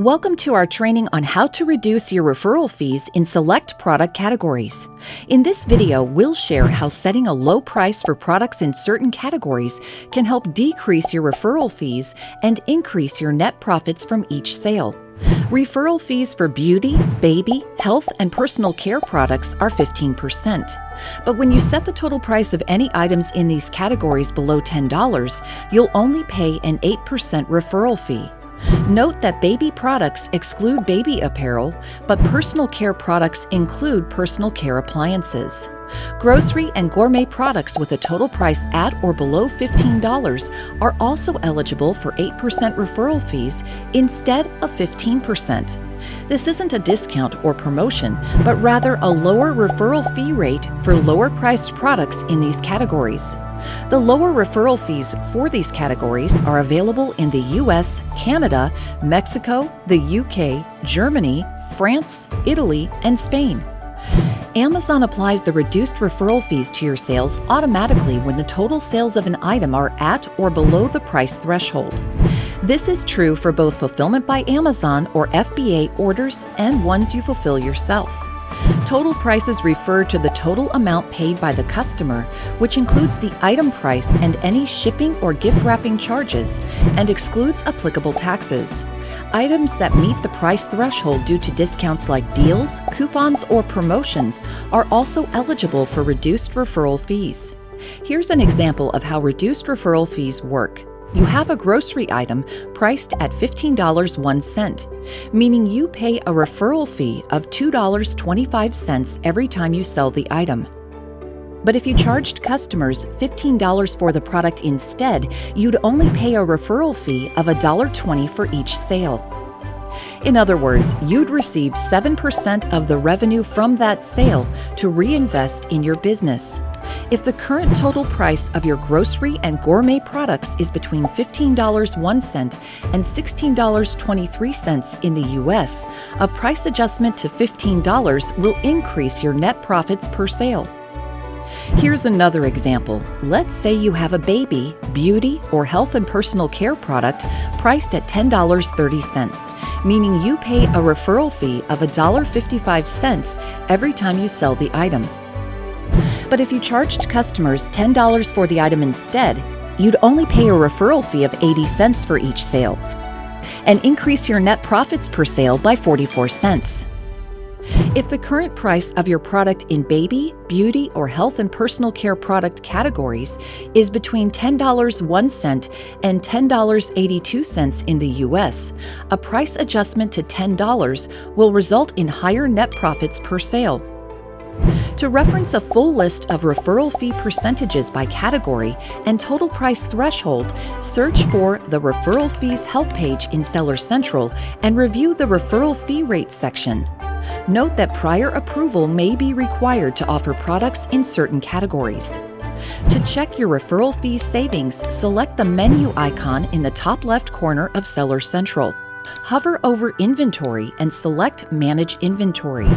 Welcome to our training on how to reduce your referral fees in select product categories. In this video, we'll share how setting a low price for products in certain categories can help decrease your referral fees and increase your net profits from each sale. Referral fees for beauty, baby, health, and personal care products are 15%. But when you set the total price of any items in these categories below $10, you'll only pay an 8% referral fee. Note that baby products exclude baby apparel, but personal care products include personal care appliances. Grocery and gourmet products with a total price at or below $15 are also eligible for 8% referral fees instead of 15%. This isn't a discount or promotion, but rather a lower referral fee rate for lower-priced products in these categories. The lower referral fees for these categories are available in the US, Canada, Mexico, the UK, Germany, France, Italy, and Spain. Amazon applies the reduced referral fees to your sales automatically when the total sales of an item are at or below the price threshold. This is true for both Fulfillment by Amazon or FBA orders and ones you fulfill yourself. Total prices refer to the total amount paid by the customer, which includes the item price and any shipping or gift wrapping charges, and excludes applicable taxes. Items that meet the price threshold due to discounts like deals, coupons, or promotions are also eligible for reduced referral fees. Here's an example of how reduced referral fees work. You have a grocery item priced at $15.01, meaning you pay a referral fee of $2.25 every time you sell the item. But if you charged customers $15 for the product instead, you'd only pay a referral fee of $1.20 for each sale. In other words, you'd receive 7% of the revenue from that sale to reinvest in your business. If the current total price of your grocery and gourmet products is between $15.01 and $16.23 in the US, a price adjustment to $15 will increase your net profits per sale. Here's another example. Let's say you have a baby, beauty, or health and personal care product priced at $10.30, meaning you pay a referral fee of $1.55 every time you sell the item. But if you charged customers $10 for the item instead, you'd only pay a referral fee of 80 cents for each sale and increase your net profits per sale by 44 cents. If the current price of your product in baby, beauty, or health and personal care product categories is between $10.01 and $10.82 in the US, a price adjustment to $10 will result in higher net profits per sale. To reference a full list of referral fee percentages by category and total price threshold, search for the Referral Fees Help page in Seller Central and review the Referral Fee Rate section. Note that prior approval may be required to offer products in certain categories. To check your referral fee savings, select the menu icon in the top left corner of Seller Central. Hover over Inventory and select Manage Inventory.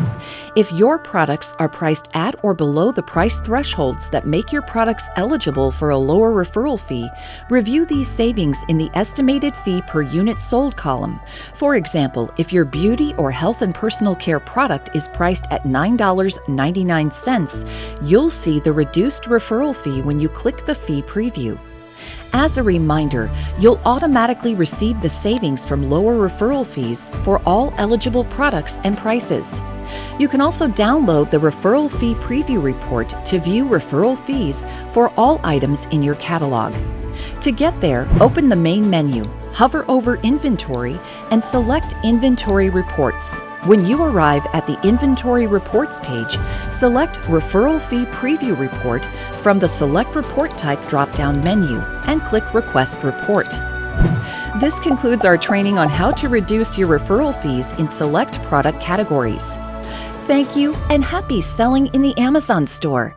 If your products are priced at or below the price thresholds that make your products eligible for a lower referral fee, review these savings in the Estimated Fee per Unit Sold column. For example, if your beauty or health and personal care product is priced at $9.99, you'll see the reduced referral fee when you click the fee preview. As a reminder, you'll automatically receive the savings from lower referral fees for all eligible products and prices. You can also download the Referral Fee Preview Report to view referral fees for all items in your catalog. To get there, open the main menu, hover over Inventory, and select Inventory Reports. When you arrive at the Inventory Reports page, select Referral Fee Preview Report from the Select Report Type drop-down menu and click Request Report. This concludes our training on how to reduce your referral fees in select product categories. Thank you and happy selling in the Amazon store!